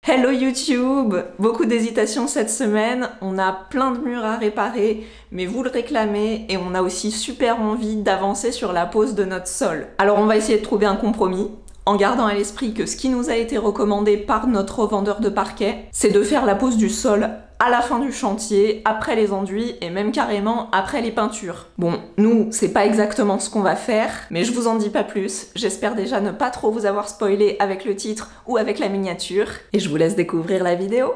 Hello YouTube! Beaucoup d'hésitations cette semaine, on a plein de murs à réparer, mais vous le réclamez et on a aussi super envie d'avancer sur la pose de notre sol. Alors on va essayer de trouver un compromis, en gardant à l'esprit que ce qui nous a été recommandé par notre revendeur de parquet, c'est de faire la pose du sol à la fin du chantier, après les enduits et même carrément après les peintures. Bon, nous, c'est pas exactement ce qu'on va faire, mais je vous en dis pas plus. J'espère déjà ne pas trop vous avoir spoilé avec le titre ou avec la miniature, et je vous laisse découvrir la vidéo.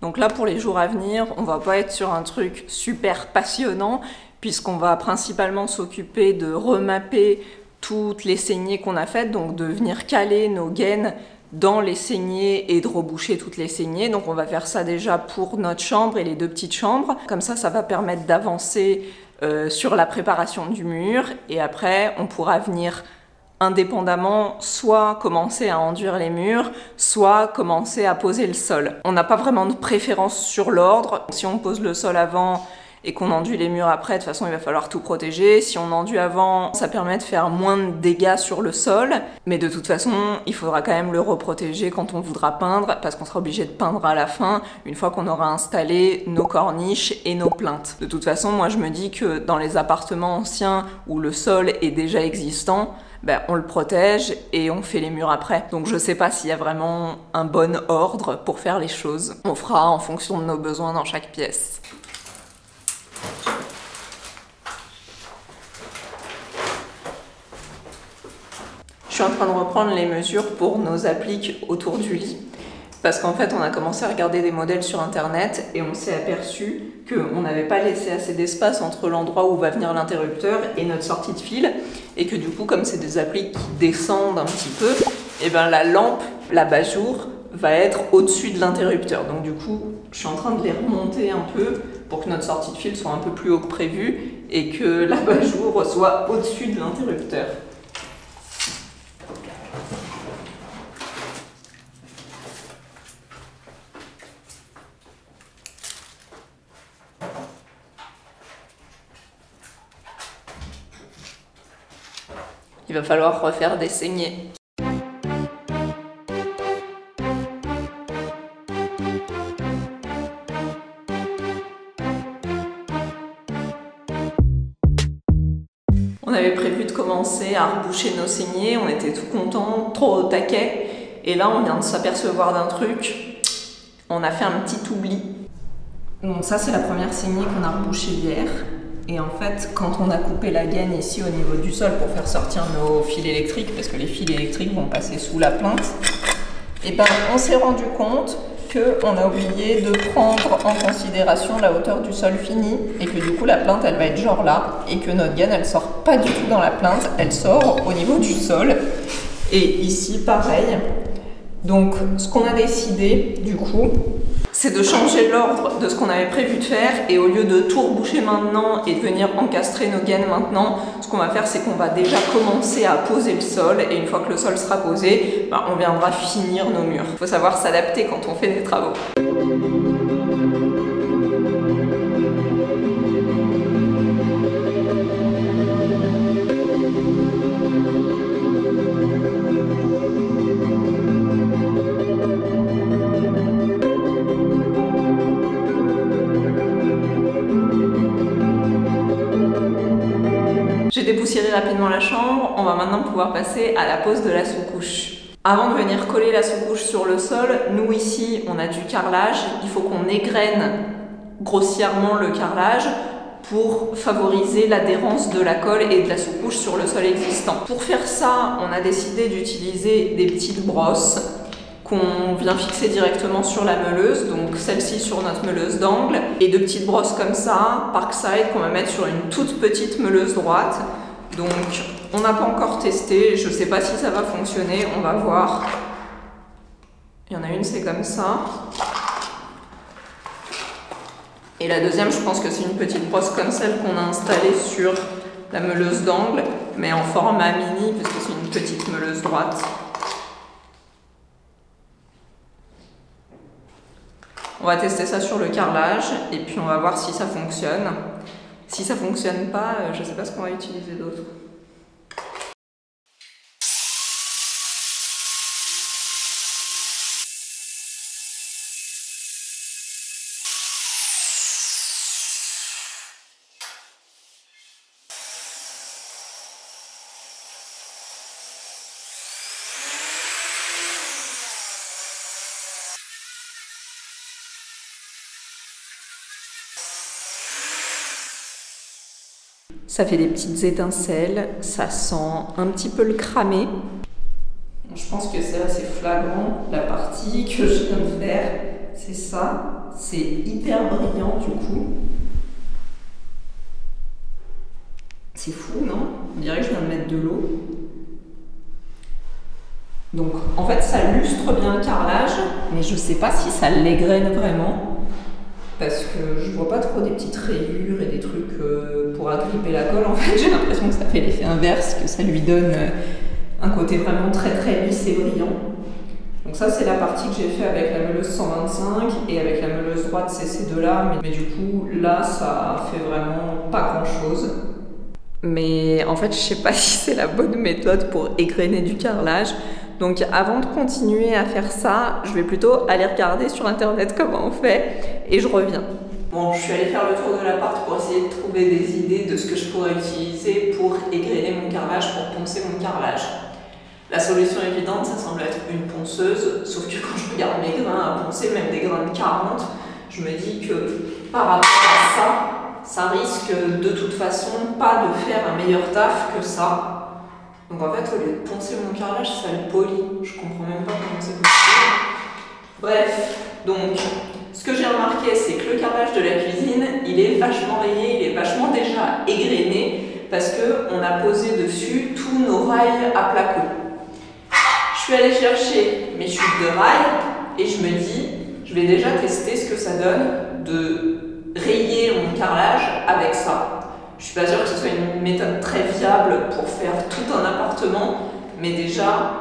Donc là, pour les jours à venir, on va pas être sur un truc super passionnant, puisqu'on va principalement s'occuper de remapper toutes les saignées qu'on a faites, donc de venir caler nos gaines dans les saignées et de reboucher toutes les saignées. Donc on va faire ça déjà pour notre chambre et les deux petites chambres. Comme ça va permettre d'avancer sur la préparation du mur, et après on pourra venir indépendamment soit commencer à enduire les murs, soit commencer à poser le sol. On n'a pas vraiment de préférence sur l'ordre. Si on pose le sol avant et qu'on enduit les murs après, de toute façon il va falloir tout protéger. Si on enduit avant, ça permet de faire moins de dégâts sur le sol, mais de toute façon il faudra quand même le reprotéger quand on voudra peindre, parce qu'on sera obligé de peindre à la fin, une fois qu'on aura installé nos corniches et nos plinthes. De toute façon, moi je me dis que dans les appartements anciens où le sol est déjà existant, on le protège et on fait les murs après. Donc je sais pas s'il y a vraiment un bon ordre pour faire les choses. On fera en fonction de nos besoins dans chaque pièce. Je suis en train de reprendre les mesures pour nos appliques autour du lit. Parce qu'en fait, on a commencé à regarder des modèles sur internet et on s'est aperçu qu'on n'avait pas laissé assez d'espace entre l'endroit où va venir l'interrupteur et notre sortie de fil, et que du coup, comme c'est des appliques qui descendent un petit peu, et la lampe, l'abat-jour, va être au-dessus de l'interrupteur. Donc du coup, je suis en train de les remonter un peu pour que notre sortie de fil soit un peu plus haut que prévu et que l'abat-jour soit au-dessus de l'interrupteur. Il va falloir refaire des saignées. On avait prévu de commencer à reboucher nos saignées, on était tout contents, trop au taquet, et là on vient de s'apercevoir d'un truc, on a fait un petit oubli. Donc ça c'est la première saignée qu'on a rebouchée hier. Et en fait, quand on a coupé la gaine ici au niveau du sol pour faire sortir nos fils électriques, parce que les fils électriques vont passer sous la plinthe, et on s'est rendu compte qu'on a oublié de prendre en considération la hauteur du sol fini, et que du coup la plinthe elle va être genre là, et que notre gaine elle sort pas du tout dans la plinthe, elle sort au niveau du sol. Et ici pareil. Donc ce qu'on a décidé du coup, c'est de changer l'ordre de ce qu'on avait prévu de faire, et au lieu de tout reboucher maintenant et de venir encastrer nos gaines maintenant, ce qu'on va faire c'est qu'on va déjà commencer à poser le sol, et une fois que le sol sera posé, on viendra finir nos murs. Il faut savoir s'adapter quand on fait des travaux. J'ai dépoussiéré rapidement la chambre, on va maintenant pouvoir passer à la pose de la sous-couche. Avant de venir coller la sous-couche sur le sol, nous ici on a du carrelage, il faut qu'on égrène grossièrement le carrelage pour favoriser l'adhérence de la colle et de la sous-couche sur le sol existant. Pour faire ça, on a décidé d'utiliser des petites brosses qu'on vient fixer directement sur la meuleuse, donc celle-ci sur notre meuleuse d'angle, et de petites brosses comme ça, Parkside, qu'on va mettre sur une toute petite meuleuse droite. Donc on n'a pas encore testé, je sais pas si ça va fonctionner, on va voir. Il y en a une, c'est comme ça. Et la deuxième, je pense que c'est une petite brosse comme celle qu'on a installée sur la meuleuse d'angle, mais en format mini, parce que c'est une petite meuleuse droite. On va tester ça sur le carrelage et puis on va voir si ça fonctionne. Si ça fonctionne pas, je sais pas ce qu'on va utiliser d'autre. Ça fait des petites étincelles, ça sent un petit peu le cramé. Je pense que c'est assez flagrant, la partie que je viens de faire, c'est ça. C'est hyper brillant du coup. C'est fou, non? On dirait que je viens de mettre de l'eau. Donc en fait ça lustre bien le carrelage, mais je sais pas si ça l'égrène vraiment. Parce que je vois pas trop des petites rayures et des trucs pour agripper la colle. En fait, j'ai l'impression que ça fait l'effet inverse, que ça lui donne un côté vraiment très très lisse et brillant. Donc ça, c'est la partie que j'ai fait avec la meuleuse 125 et avec la meuleuse droite, c'est ces deux-là. Mais du coup, là, ça fait vraiment pas grand-chose. Mais en fait, je sais pas si c'est la bonne méthode pour égrener du carrelage. Donc avant de continuer à faire ça, je vais plutôt aller regarder sur internet comment on fait et je reviens. Bon, je suis allée faire le tour de l'appart pour essayer de trouver des idées de ce que je pourrais utiliser pour égrener mon carrelage, pour poncer mon carrelage. La solution évidente, ça semble être une ponceuse, sauf que quand je regarde mes grains à poncer, même des grains de 40, je me dis que par rapport à ça risque de toute façon pas de faire un meilleur taf que ça. Donc en fait, au lieu de poncer mon carrelage, ça le polit. Je comprends même pas comment c'est possible. Bref, donc ce que j'ai remarqué, c'est que le carrelage de la cuisine, il est vachement rayé, il est vachement déjà égrené parce qu'on a posé dessus tous nos rails à placo. Je suis allée chercher mes chutes de rails et je me dis, je vais déjà tester ce que ça donne de rayer mon carrelage avec ça. Je suis pas sûre que ce soit une méthode très fiable pour faire tout un appartement, mais déjà,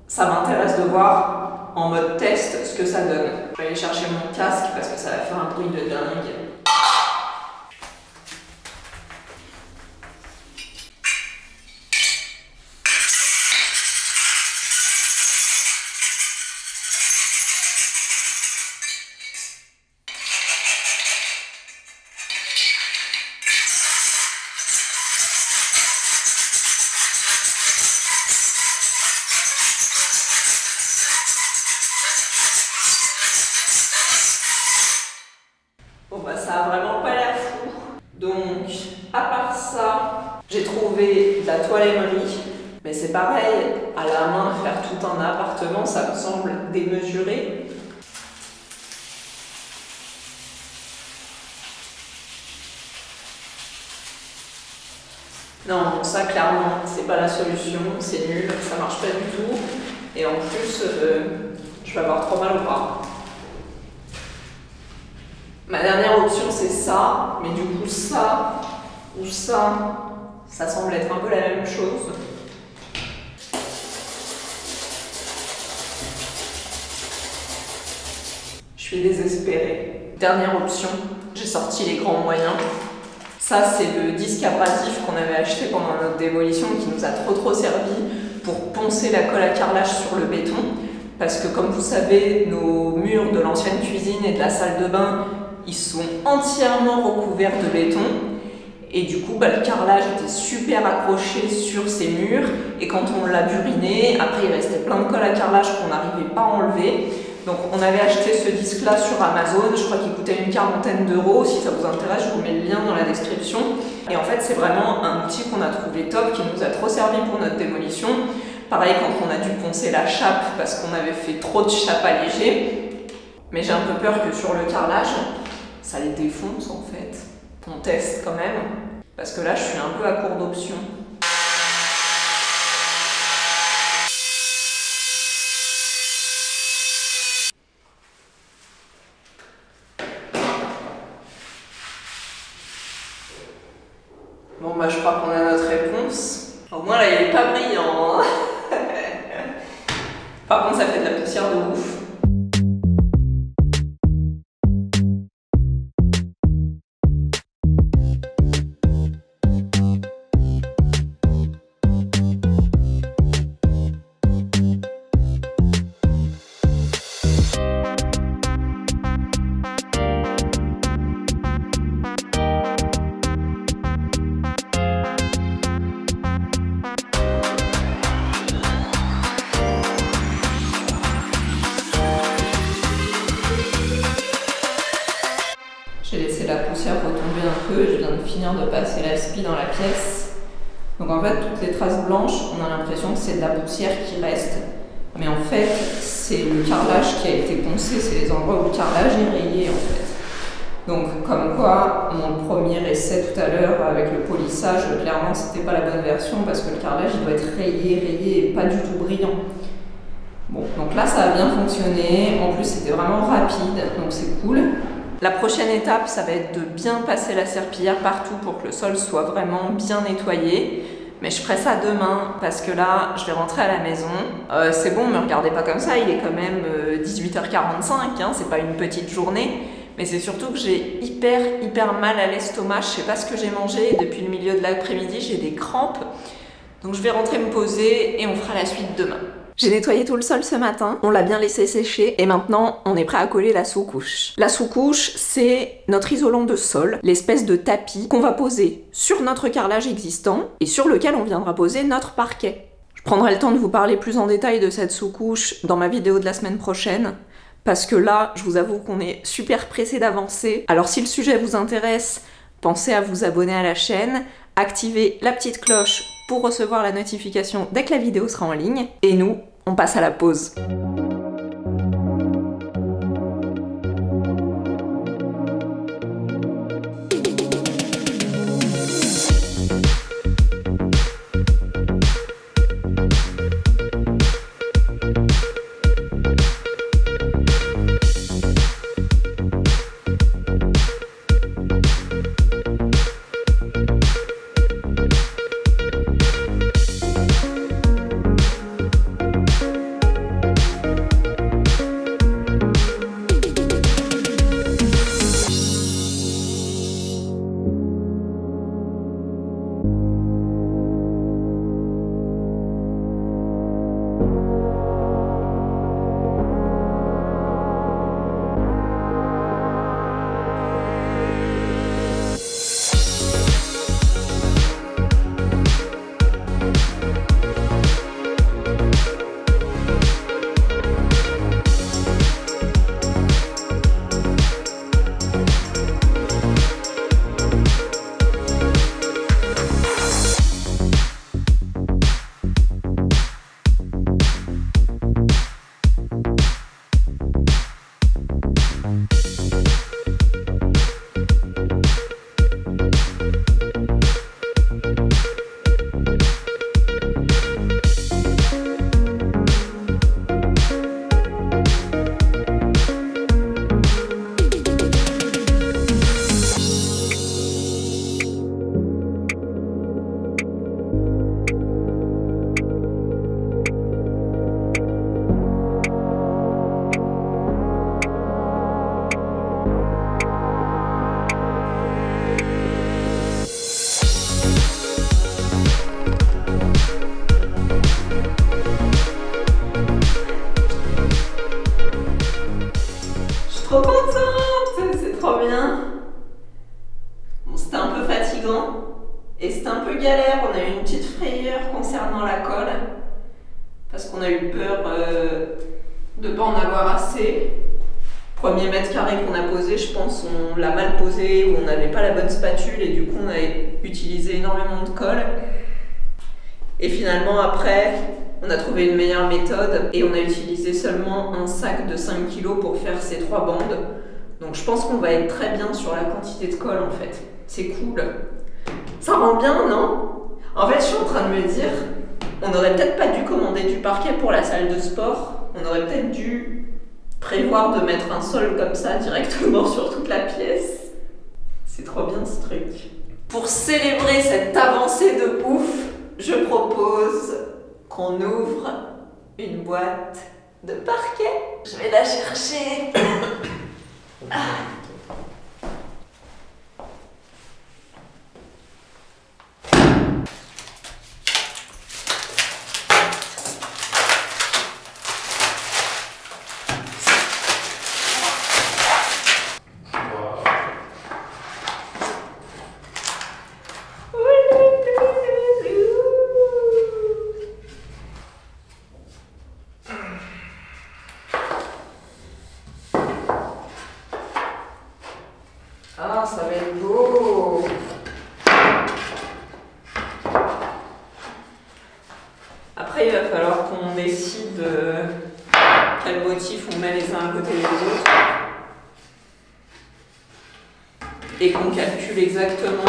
ça m'intéresse de voir en mode test ce que ça donne. Je vais aller chercher mon casque parce que ça va faire un bruit de dingue. Ça a vraiment pas l'air fou. Donc, à part ça, j'ai trouvé de la toile émerie. Mais c'est pareil, à la main, faire tout un appartement, ça me semble démesuré. Non, ça clairement, c'est pas la solution, c'est nul, ça marche pas du tout. Et en plus, je vais avoir trop mal au bras. Ma dernière option c'est ça, mais du coup ça ou ça semble être un peu la même chose. Je suis désespérée. Dernière option, j'ai sorti les grands moyens. Ça c'est le disque abrasif qu'on avait acheté pendant notre démolition qui nous a trop servi pour poncer la colle à carrelage sur le béton. Parce que comme vous savez, nos murs de l'ancienne cuisine et de la salle de bain, ils sont entièrement recouverts de béton et du coup le carrelage était super accroché sur ces murs et quand on l'a buriné, après il restait plein de colle à carrelage qu'on n'arrivait pas à enlever. Donc on avait acheté ce disque là sur Amazon, je crois qu'il coûtait une 40aine d'euros. Si ça vous intéresse, je vous mets le lien dans la description. Et en fait c'est vraiment un outil qu'on a trouvé top, qui nous a trop servi pour notre démolition. Pareil quand on a dû poncer la chape parce qu'on avait fait trop de chape allégée. Mais j'ai un peu peur que sur le carrelage, ça les défonce en fait. On teste quand même, parce que là je suis un peu à court d'options. Bon bah je crois qu'on a notre réponse. Au moins là il est pas brillant. Hein. Par contre ça fait de la poussière de ouf. un peu, je viens de finir de passer l'aspi dans la pièce. Donc en fait, toutes les traces blanches, on a l'impression que c'est de la poussière qui reste. Mais en fait, c'est le carrelage qui a été poncé, c'est les endroits où le carrelage est rayé en fait. Donc comme quoi, mon premier essai tout à l'heure avec le polissage, clairement c'était pas la bonne version parce que le carrelage il doit être rayé et pas du tout brillant. Bon, donc là ça a bien fonctionné, en plus c'était vraiment rapide, donc c'est cool. La prochaine étape, ça va être de bien passer la serpillière partout pour que le sol soit vraiment bien nettoyé. Mais je ferai ça demain parce que là, je vais rentrer à la maison. C'est bon, me regardez pas comme ça, il est quand même 18h45, hein, c'est pas une petite journée. Mais c'est surtout que j'ai hyper mal à l'estomac. Je sais pas ce que j'ai mangé. Depuis le milieu de l'après-midi, j'ai des crampes. Donc je vais rentrer me poser et on fera la suite demain. J'ai nettoyé tout le sol ce matin, on l'a bien laissé sécher et maintenant on est prêt à coller la sous-couche. La sous-couche, c'est notre isolant de sol, l'espèce de tapis qu'on va poser sur notre carrelage existant et sur lequel on viendra poser notre parquet. Je prendrai le temps de vous parler plus en détail de cette sous-couche dans ma vidéo de la semaine prochaine. Parce que là, je vous avoue qu'on est super pressé d'avancer. Alors si le sujet vous intéresse, pensez à vous abonner à la chaîne, activez la petite cloche pour recevoir la notification dès que la vidéo sera en ligne. Et nous, on passe à la pause. Trop contente, c'est trop bien. Bon, c'était un peu fatigant et c'était un peu galère. On a eu une petite frayeur concernant la colle parce qu'on a eu peur de ne pas en avoir assez. Premier mètre carré qu'on a posé, je pense on l'a mal posé ou on n'avait pas la bonne spatule et du coup on a utilisé énormément de colle. Et finalement après, on a trouvé une meilleure méthode et on a utilisé seulement un sac de 5 kg pour faire ces 3 bandes. Donc je pense qu'on va être très bien sur la quantité de colle en fait. C'est cool. Ça rend bien, non? En fait, je suis en train de me dire, on n'aurait peut-être pas dû commander du parquet pour la salle de sport. On aurait peut-être dû prévoir de mettre un sol comme ça directement sur toute la pièce. C'est trop bien ce truc. Pour célébrer cette avancée de ouf, je propose qu'on ouvre une boîte de parquet. Je vais la chercher. et qu'on calcule exactement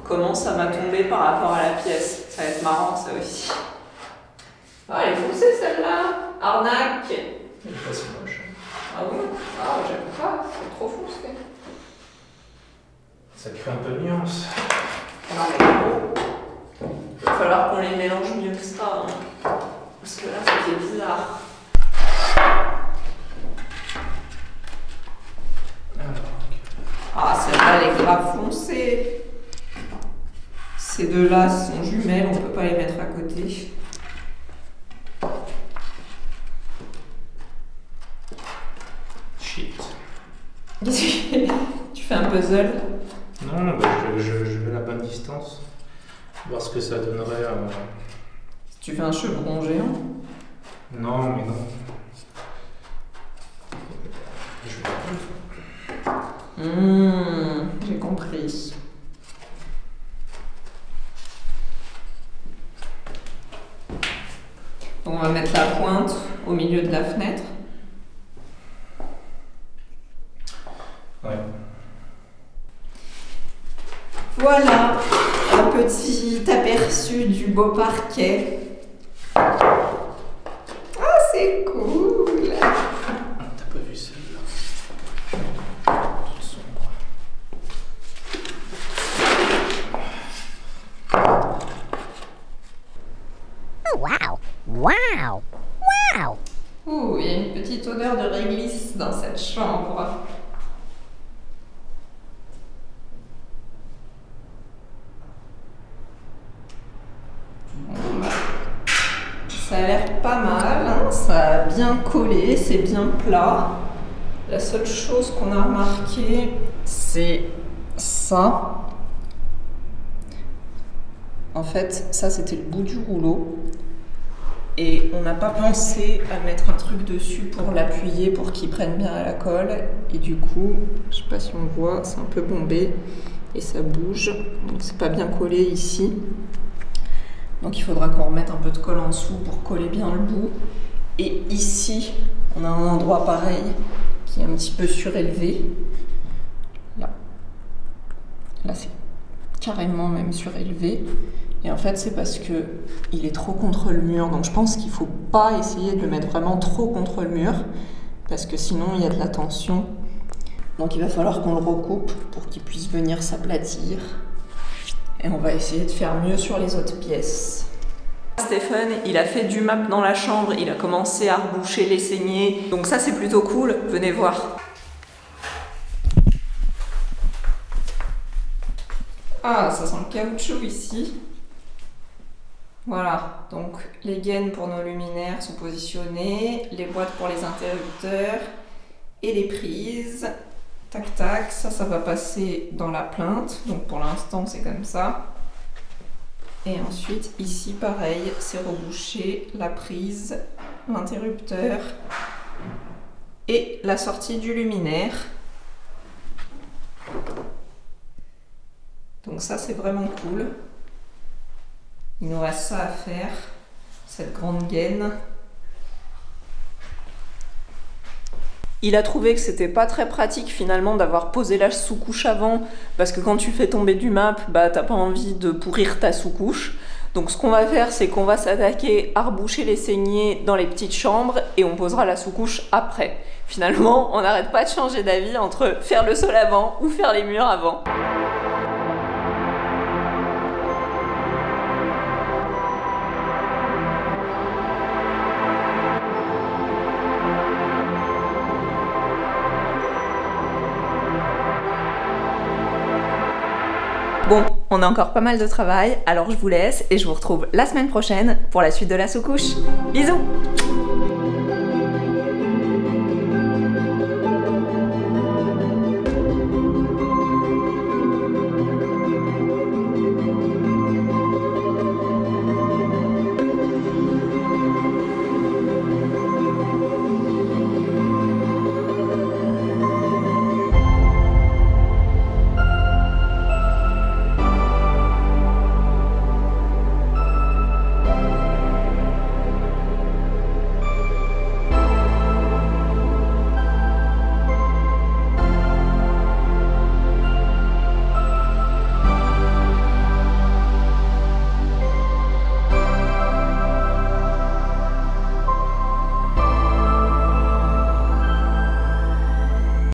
comment ça m'a tombé par rapport à la pièce. Ça va être marrant ça aussi. Ah, elle est foncée celle-là. Arnaque. Elle est pas si moche. Ah bon? Ah, j'aime pas, c'est trop foncé. Ça crée un peu de nuance. Ah, mais gros. Il va falloir qu'on les mélange mieux que ça. Hein. Parce que là, ça fait bizarre. Ah, celle-là, elle est grave foncée. Ces deux-là sont jumelles, on peut pas les mettre à côté. Shit. Tu fais un puzzle? Non, bah, je veux la bonne distance. Voir ce que ça donnerait. Tu fais un chevron géant? Non, mais non. Je vais J'ai compris. Donc on va mettre la pointe au milieu de la fenêtre. Ouais. Voilà, un petit aperçu du beau parquet. Ah, c'est cool! T'as pas vu celle-là? Toute sombre. Oh, wow! Wow! Wow! Ouh, il y a une petite odeur de réglisse dans cette chambre. Bon, bah, ça a l'air pas mal, hein, ça a bien collé, c'est bien plat. La seule chose qu'on a remarqué, c'est ça. En fait, ça c'était le bout du rouleau. Et on n'a pas pensé à mettre un truc dessus pour l'appuyer, pour qu'il prenne bien à la colle. Et du coup, je sais pas si on voit, c'est un peu bombé et ça bouge. Donc c'est pas bien collé ici. Donc il faudra qu'on remette un peu de colle en dessous pour coller bien le bout. Et ici, on a un endroit pareil qui est un petit peu surélevé. Là. Là c'est carrément même surélevé. Et en fait, c'est parce que il est trop contre le mur. Donc je pense qu'il faut pas essayer de le mettre vraiment trop contre le mur, parce que sinon il y a de la tension. Donc il va falloir qu'on le recoupe pour qu'il puisse venir s'aplatir. Et on va essayer de faire mieux sur les autres pièces. Stéphane, il a fait du map dans la chambre, il a commencé à reboucher les saignées. Donc ça c'est plutôt cool, venez voir. Ah, ça sent le caoutchouc ici. Voilà, donc les gaines pour nos luminaires sont positionnées, les boîtes pour les interrupteurs et les prises. Tac tac, ça va passer dans la plainte, donc pour l'instant c'est comme ça. Et ensuite ici pareil, c'est rebouché, la prise, l'interrupteur et la sortie du luminaire. Donc ça c'est vraiment cool. Il nous reste ça à faire, cette grande gaine. Il a trouvé que c'était pas très pratique finalement d'avoir posé la sous-couche avant, parce que quand tu fais tomber du map, bah t'as pas envie de pourrir ta sous-couche. Donc ce qu'on va faire, c'est qu'on va s'attaquer à reboucher les saignées dans les petites chambres et on posera la sous-couche après. Finalement, on n'arrête pas de changer d'avis entre faire le sol avant ou faire les murs avant. Bon, on a encore pas mal de travail, alors je vous laisse et je vous retrouve la semaine prochaine pour la suite de la sous-couche. Bisous!